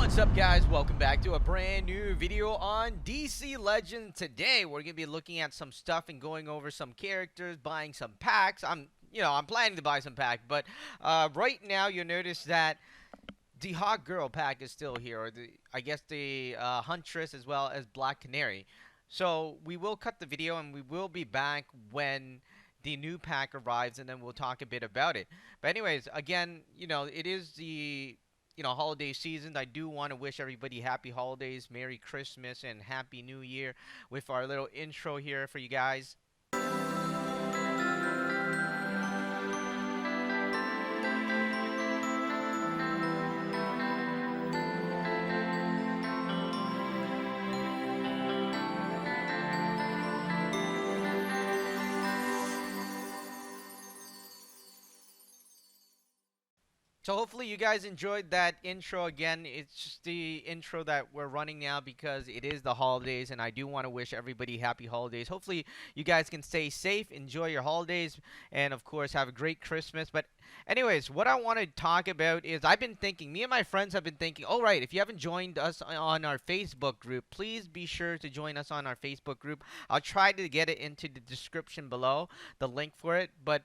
What's up, guys? Welcome back to a brand new video on DC Legend. Today we're gonna be looking at some stuff and going over some characters, buying some packs. I'm planning to buy some pack, but right now you'll notice that the Hawkgirl pack is still here, or I guess the Huntress as well as Black Canary. So we will cut the video and we will be back when the new pack arrives, and then we'll talk a bit about it. But anyways, again, it is the holiday season. I do want to wish everybody happy holidays, Merry Christmas, and Happy New Year with our little intro here for you guys. So hopefully you guys enjoyed that intro. Again, it's just the intro that we're running now because it is the holidays, and I do want to wish everybody happy holidays. Hopefully you guys can stay safe, enjoy your holidays, and of course have a great Christmas. But anyways, what I want to talk about is I've been thinking, me and my friends have been thinking, all right, if you haven't joined us on our Facebook group, please be sure to join us on our Facebook group. I'll try to get it into the description below, the link for it. But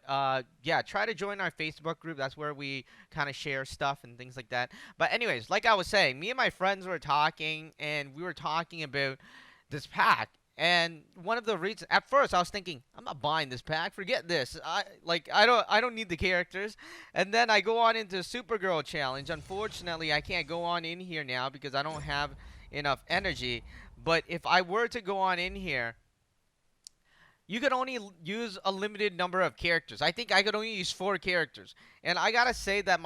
yeah, try to join our Facebook group. That's where we kind of share stuff and things like that. But anyways, like I was saying, me and my friends were talking, and we were talking about this pack. And one of the reasons, at first I was thinking, I'm not buying this pack. Forget this. I don't need the characters. And then I go on into Supergirl challenge. Unfortunately, I can't go on in here now because I don't have enough energy. But if I were to go on in here, you could only use a limited number of characters. I think I could only use 4 characters. And I gotta say that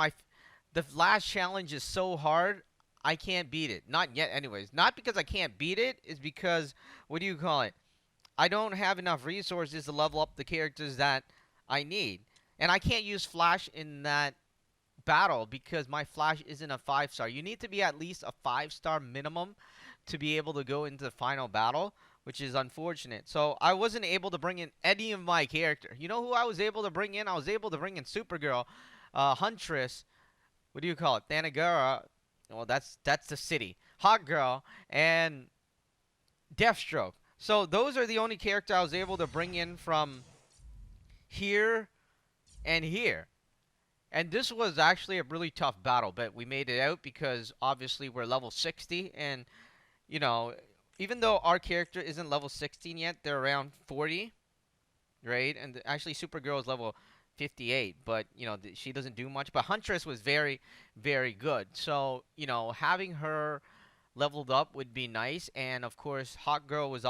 the last challenge is so hard, I can't beat it. Not yet, anyways. Not because I can't beat it, it's because, what do you call it? I don't have enough resources to level up the characters that I need. And I can't use Flash in that battle because my Flash isn't a 5-star. You need to be at least a 5-star minimum to be able to go into the final battle, which is unfortunate. So I wasn't able to bring in any of my character. You know who I was able to bring in? I was able to bring in Supergirl, Huntress, what do you call it? Thanagara. Well, that's the city. Hawkgirl and Deathstroke. So those are the only character I was able to bring in from here and here. And this was actually a really tough battle, but we made it out because obviously we're level 60, and you know, even though our character isn't level 16 yet, they're around 40, right? And actually Supergirl is level 58, but she doesn't do much. But Huntress was very, very good. So having her leveled up would be nice. And of course, Hawkgirl was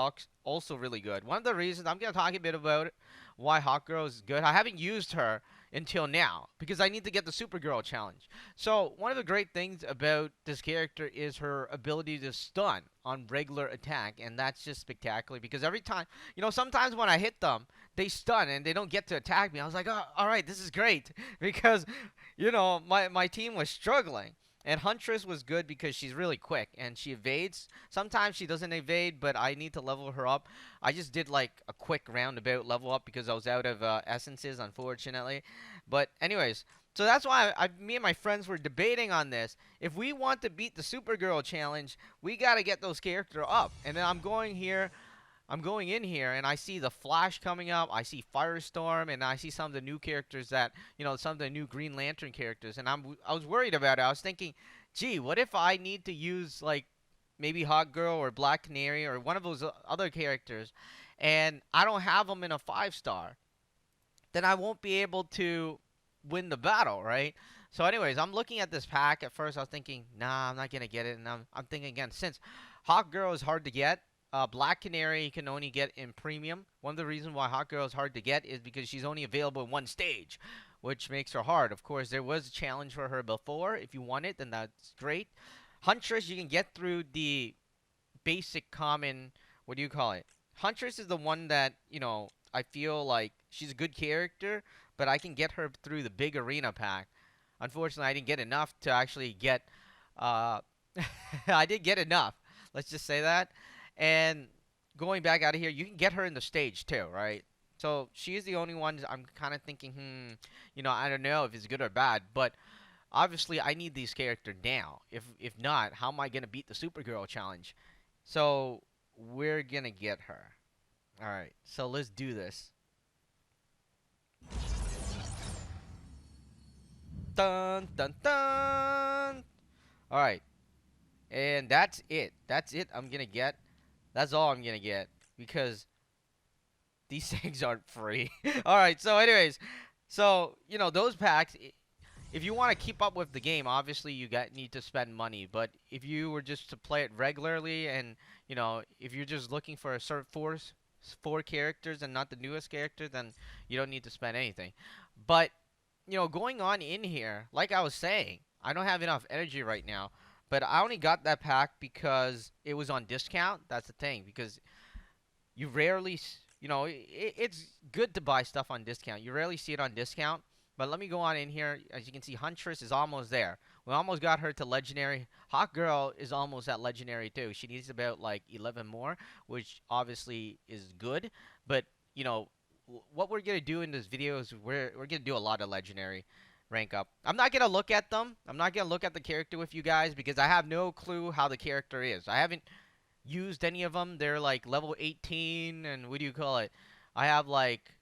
also really good. One of the reasons I'm gonna talk a bit about why Hawkgirl is good. I haven't used her until now because I need to get the Supergirl challenge. So one of the great things about this character is her ability to stun on regular attack, and that's just spectacular because every time, sometimes when I hit them, they stun and they don't get to attack me. I was like, oh, all right, this is great because my team was struggling. And Huntress was good because she's really quick and she evades. Sometimes she doesn't evade, but I need to level her up. I just did like a quick roundabout level up because I was out of essences, unfortunately. But anyways, so that's why me and my friends were debating on this. If we want to beat the Supergirl challenge, we got to get those characters up. And then I'm going in here and I see the Flash coming up. I see Firestorm, and I see some of the new characters that, some of the new Green Lantern characters. And I was worried about it. I was thinking, gee, what if I need to use like maybe Hawkgirl or Black Canary or one of those other characters, and I don't have them in a 5-star? Then I won't be able to win the battle, right? So anyways, I'm looking at this pack. At first I was thinking, nah, I'm not going to get it. And I'm thinking again, since Hawkgirl is hard to get, Black Canary you can only get in premium. One of the reasons why Hawkgirl is hard to get is because she's only available in one stage, which makes her hard. Of course, there was a challenge for her before. If you want it, then that's great. Huntress, you can get through the basic common, what do you call it? Huntress is the one that, I feel like she's a good character, but I can get her through the big arena pack. Unfortunately, I didn't get enough to actually get, I did get enough. Let's just say that. And going back out of here, you can get her in the stage too, right? So she is the only one I'm kind of thinking, I don't know if it's good or bad. But obviously I need these characters now. If not, how am I gonna beat the Supergirl challenge? So we're gonna get her. All right, so let's do this. Dun dun dun. All right, and that's it. That's it. I'm gonna get. That's all I'm gonna get because these things aren't free. All right. So, anyways, so those packs. If you want to keep up with the game, obviously you need to spend money. But if you were just to play it regularly, and if you're just looking for a certain four characters and not the newest character, then you don't need to spend anything. But going on in here, like I was saying, I don't have enough energy right now. But I only got that pack because it was on discount. That's the thing, because you rarely, it's good to buy stuff on discount. You rarely see it on discount. But let me go on in here. As you can see, Huntress is almost there. We almost got her to legendary. Hawkgirl is almost at legendary too. She needs about like 11 more, which obviously is good. But what we're gonna do in this video is we're gonna do a lot of legendary rank up. I'm not gonna look at them. I'm not gonna look at the character with you guys because I have no clue how the character is. I haven't used any of them. They're like level 18, and what do you call it? I have like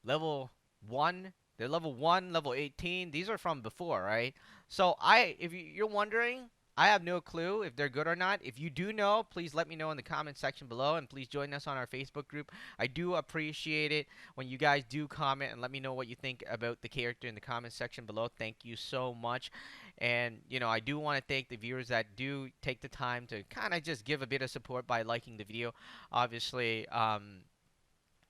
level 1. They're level 1, level 18. These are from before, right? So if you're wondering, I have no clue if they're good or not. If you do know, please let me know in the comment section below, and please join us on our Facebook group. I do appreciate it when you guys do comment and let me know what you think about the character in the comment section below. Thank you so much. And I do want to thank the viewers that do take the time to kind of just give a bit of support by liking the video. Obviously,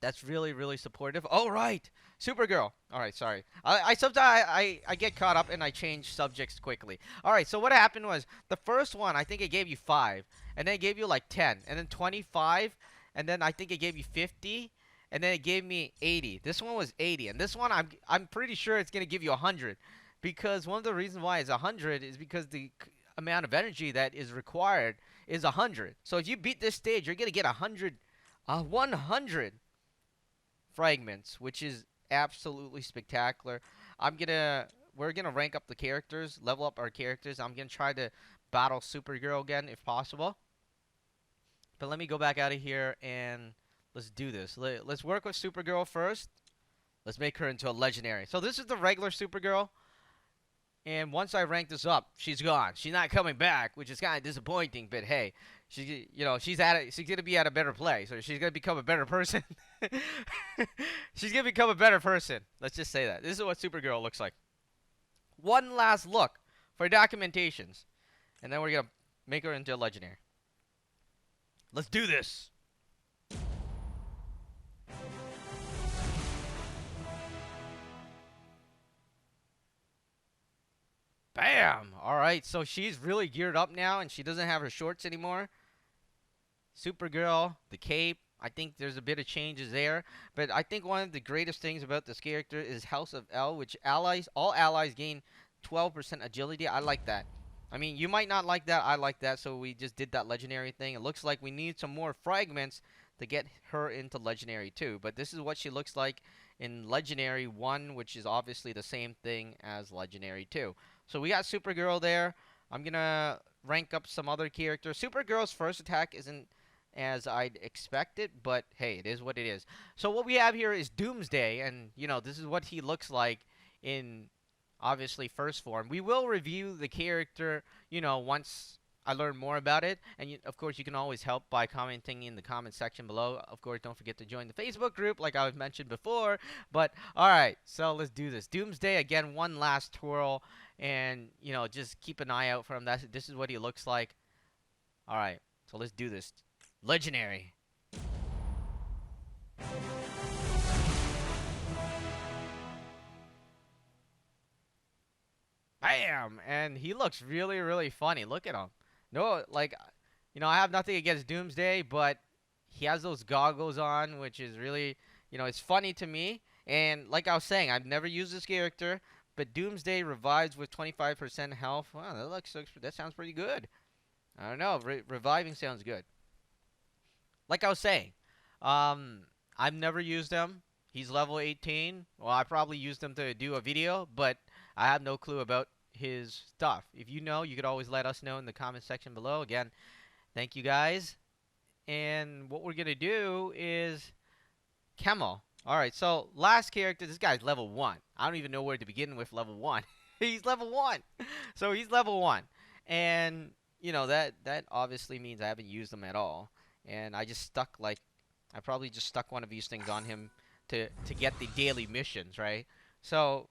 that's really, really supportive. Oh, right. Supergirl. All right, sorry. I sometimes I get caught up and I change subjects quickly. All right, so what happened was the first one, I think it gave you 5, and then it gave you like 10, and then 25, and then I think it gave you 50, and then it gave me 80. This one was 80, and this one I'm pretty sure it's going to give you 100, because one of the reasons why it's 100 is because the amount of energy that is required is 100. So if you beat this stage, you're going to get 100 fragments, which is absolutely spectacular. We're gonna rank up the characters, level up our characters. I'm gonna try to battle Supergirl again if possible. But let me go back out of here and let's do this. Let's work with Supergirl first. Let's make her into a legendary. So this is the regular Supergirl. And once I rank this up, she's gone. She's not coming back, which is kind of disappointing. But hey, she's she's gonna be at a better place, or she's gonna become a better person. She's gonna become a better person. Let's just say that. This is what Supergirl looks like. One last look for documentations, and then we're gonna make her into a legendary. Let's do this. Bam! Alright, so she's really geared up now, and she doesn't have her shorts anymore. Supergirl, the cape. I think there's a bit of changes there. But I think one of the greatest things about this character is House of L, which all allies gain 12% agility. I like that. I mean, you might not like that. I like that, so we just did that legendary thing. It looks like we need some more fragments to get her into legendary 2. But this is what she looks like in legendary 1, which is obviously the same thing as legendary 2. So we got Supergirl there. I'm going to rank up some other characters. Supergirl's first attack isn't as I'd expected, but hey, it is what it is. So what we have here is Doomsday, and this is what he looks like in obviously first form. We will review the character, once I learn more about it, and of course you can always help by commenting in the comment section below. Of course, don't forget to join the Facebook group like I mentioned before. But alright, so let's do this. Doomsday, again, one last twirl, and just keep an eye out for him. This is what he looks like. Alright, so let's do this. Legendary. Bam! And he looks really, really funny. Look at him. No, like, I have nothing against Doomsday, but he has those goggles on, which is really, it's funny to me. And like I was saying, I've never used this character, but Doomsday revives with 25% health. Wow, that sounds pretty good. I don't know. Reviving sounds good. Like I was saying, I've never used him. He's level 18. Well, I probably used him to do a video, but I have no clue about his stuff. If you know, you could always let us know in the comment section below. Again, thank you guys. And what we're gonna do is Chemo. All right, so last character, this guy's level 1. I don't even know where to begin with level 1. He's level 1. So he's level 1. And, you know, that obviously means I haven't used him at all. And I just stuck, like, I probably just stuck one of these things on him to get the daily missions, right? So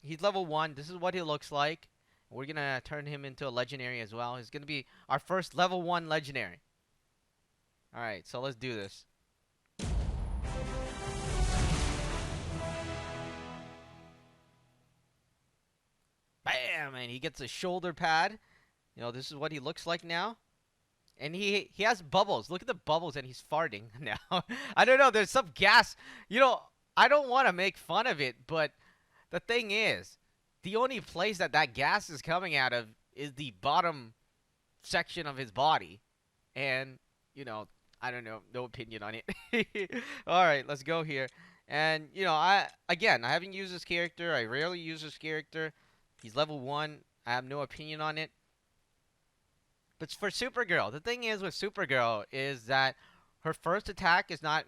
he's level 1. This is what he looks like. We're going to turn him into a legendary as well. He's going to be our first level 1 legendary. All right, so let's do this. Bam! And he gets a shoulder pad. You know, this is what he looks like now. And he has bubbles. Look at the bubbles, and he's farting now. I don't know. There's some gas. You know, I don't want to make fun of it, but the thing is, the only place that that gas is coming out of is the bottom section of his body. And, you know, I don't know. No opinion on it. All right, let's go here. And, you know, I haven't used this character. I rarely use this character. He's level 1. I have no opinion on it. But for Supergirl, the thing is with Supergirl is that her first attack is not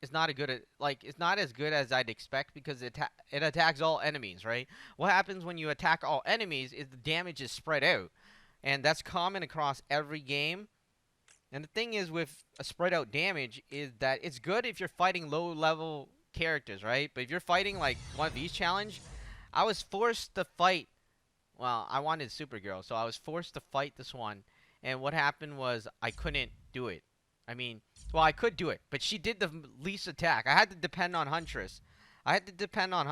a good it's not as good as I'd expect because it attacks all enemies, right? What happens when you attack all enemies is the damage is spread out, and that's common across every game. And the thing is with a spread out damage is that it's good if you're fighting low level characters, right? But if you're fighting like one of these challenge, I was forced to fight. Well, I wanted Supergirl, so I was forced to fight this one. And what happened was I couldn't do it. I mean, well, I could do it, but she did the least attack. I had to depend on Huntress. I had to depend on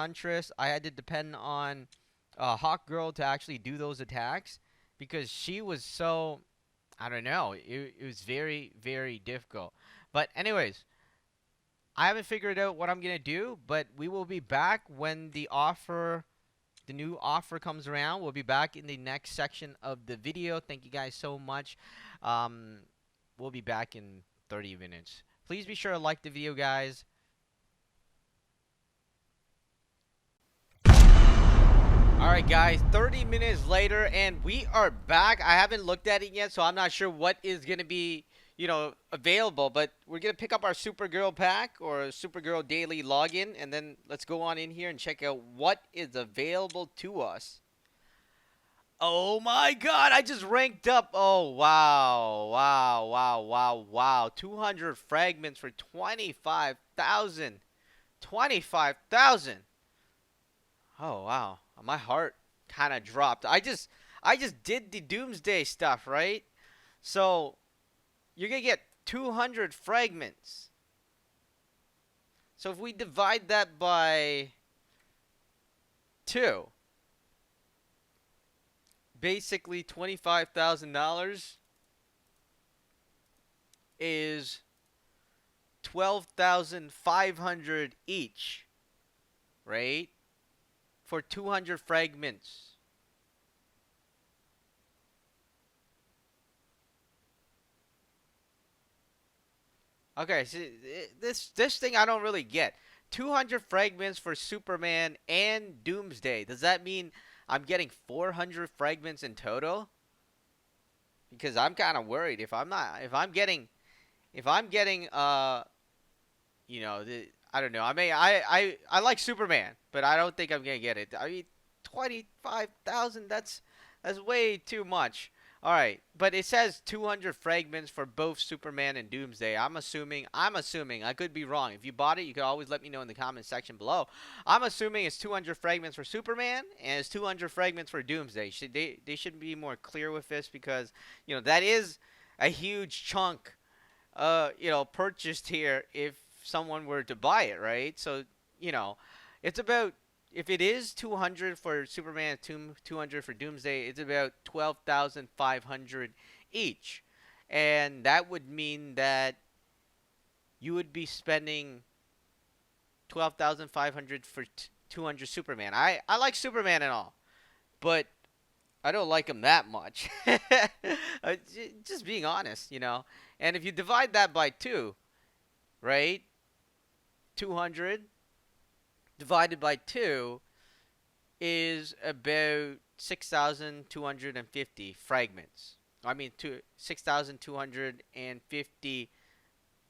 Hawkgirl to actually do those attacks because she was so, I don't know, it was very, very difficult. But anyways, I haven't figured out what I'm going to do, but we will be back when the new offer comes around. We'll be back in the next section of the video. Thank you guys so much. We'll be back in 30 minutes. Please be sure to like the video, guys. Alright guys, 30 minutes later and we are back. I haven't looked at it yet, so I'm not sure what is going to be, you know, available, but we're going to pick up our Supergirl pack or Supergirl daily login, and then let's go on in here and check out what is available to us. Oh my god, I just ranked up. Oh, wow. Wow, wow, wow, wow. 200 fragments for 25,000. 25,000. Oh, wow. My heart kind of dropped. I just did the Doomsday stuff, right? So you're going to get 200 fragments. So if we divide that by 2, basically $25,000 is 12,500 each, right? For 200 fragments. Okay, so this thing I don't really get. 200 fragments for Superman and Doomsday. Does that mean I'm getting 400 fragments in total? Because I'm kind of worried if I'm getting you know, I don't know. I like Superman, but I don't think I'm going to get it. I mean, 25,000, that's way too much. All right, but it says 200 fragments for both Superman and Doomsday. I'm assuming, I could be wrong. If you bought it, you could always let me know in the comment section below. I'm assuming it's 200 fragments for Superman and it's 200 fragments for Doomsday. They should be more clear with this because, you know, that is a huge chunk you know, purchased here if someone were to buy it, right? So, you know, it's about, if it is 200 for Superman, 200 for Doomsday, it's about 12,500 each. And that would mean that you would be spending 12,500 for 200 Superman. I like Superman and all, but I don't like him that much. Just being honest, you know. And if you divide that by 2, right? 200 divided by 2, is about 6,250 fragments. I mean, 6,250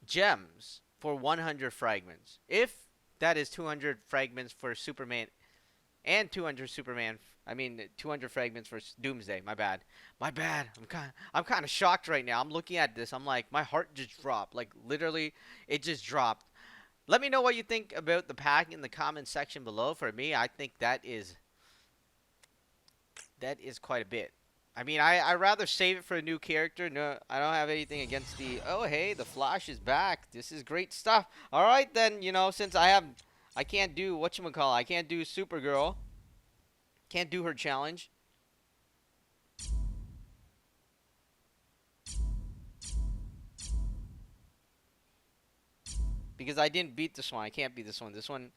gems for 100 fragments. If that is 200 fragments for Superman and 200 Superman. I mean, 200 fragments for Doomsday. My bad. My bad. I'm kind of shocked right now. I'm looking at this. I'm like, my heart just dropped. Like literally, it just dropped. Let me know what you think about the pack in the comment section below. For me, I think that is quite a bit. I mean, I rather save it for a new character. No, I don't have anything against the. Oh, hey, the Flash is back. This is great stuff. All right, then, since I can't do whatchamacallit. I can't do Supergirl. Can't do her challenge because I didn't beat this one. I can't beat this one. This one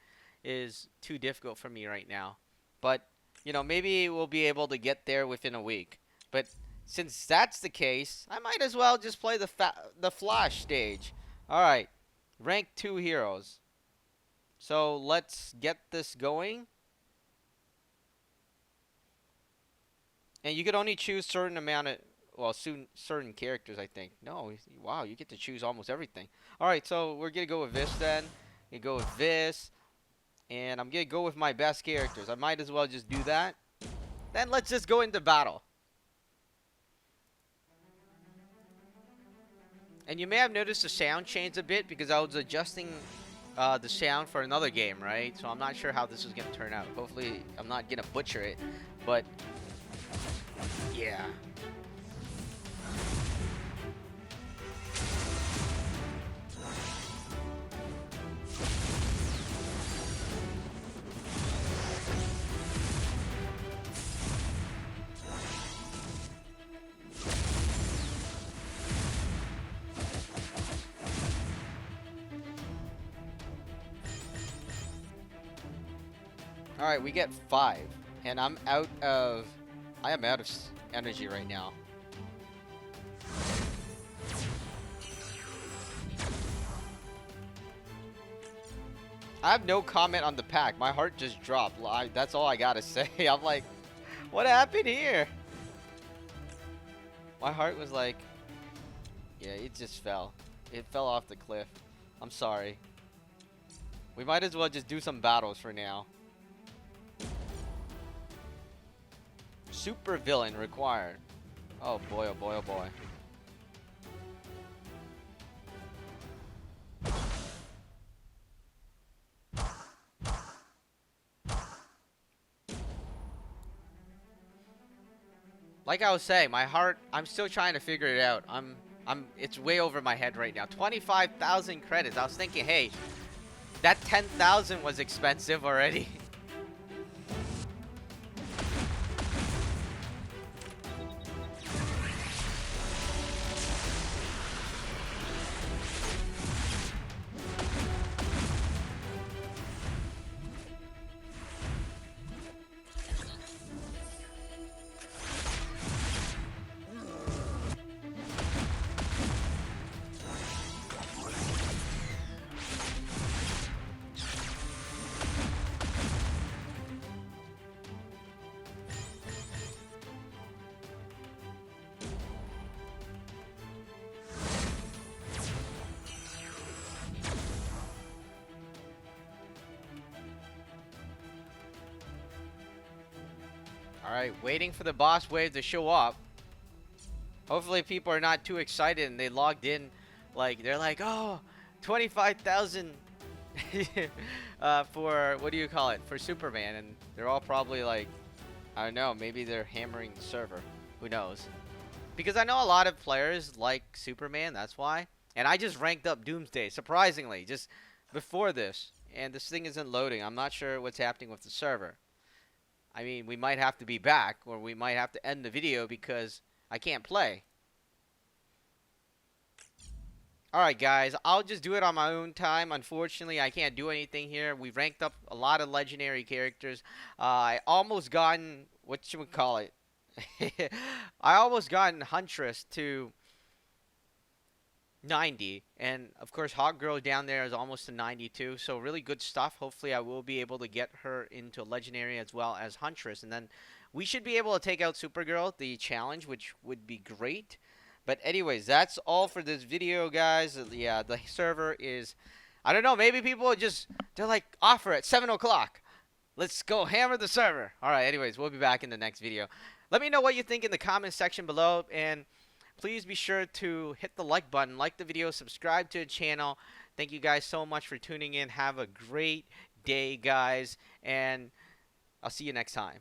is too difficult for me right now. But maybe we'll be able to get there within a week. But since that's the case, I might as well just play the Flash stage. All right, rank 2 heroes. So let's get this going. And you could only choose certain amount of, well, certain characters, I think. No, wow, you get to choose almost everything. All right, so we're gonna go with this then. You go with this, and I'm gonna go with my best characters. I might as well just do that. Then let's just go into battle. And you may have noticed the sound changed a bit because I was adjusting the sound for another game, right? So I'm not sure how this is gonna turn out. Hopefully, I'm not gonna butcher it, but yeah. All right, we get 5, and I am out of energy right now. I have no comment on the pack. My heart just dropped. That's all I gotta say. I'm like, what happened here? My heart was like, yeah, it just fell. It fell off the cliff. I'm sorry. We might as well just do some battles for now. Super villain required. Oh boy, oh boy, oh boy. Like I was saying, my heart, I'm still trying to figure it out. It's way over my head right now. 25,000 credits. I was thinking, hey, that 10,000 was expensive already. Alright, waiting for the boss wave to show up. Hopefully people are not too excited and they logged in. Like, they're like, oh, 25,000 for, what do you call it, for Superman. And they're all probably like, I don't know, maybe they're hammering the server. Who knows? Because I know a lot of players like Superman, that's why. And I just ranked up Doomsday, surprisingly, just before this. And this thing isn't loading. I'm not sure what's happening with the server. I mean, we might have to be back, or we might have to end the video because I can't play. Alright, guys, I'll just do it on my own time. Unfortunately, I can't do anything here. We ranked up a lot of legendary characters. I almost gotten, what should we call it? I almost gotten Huntress to 90, and of course Hawkgirl down there is almost to 92, so really good stuff. Hopefully I will be able to get her into legendary as well as Huntress, and then we should be able to take out Supergirl, the challenge, which would be great. But anyways, that's all for this video, guys. Yeah, the server is, I don't know, maybe people are just, they're like, offer at 7 o'clock. Let's go hammer the server. All right, anyways, we'll be back in the next video. Let me know what you think in the comment section below, and please be sure to hit the like button, like the video, subscribe to the channel. Thank you guys so much for tuning in. Have a great day, guys, and I'll see you next time.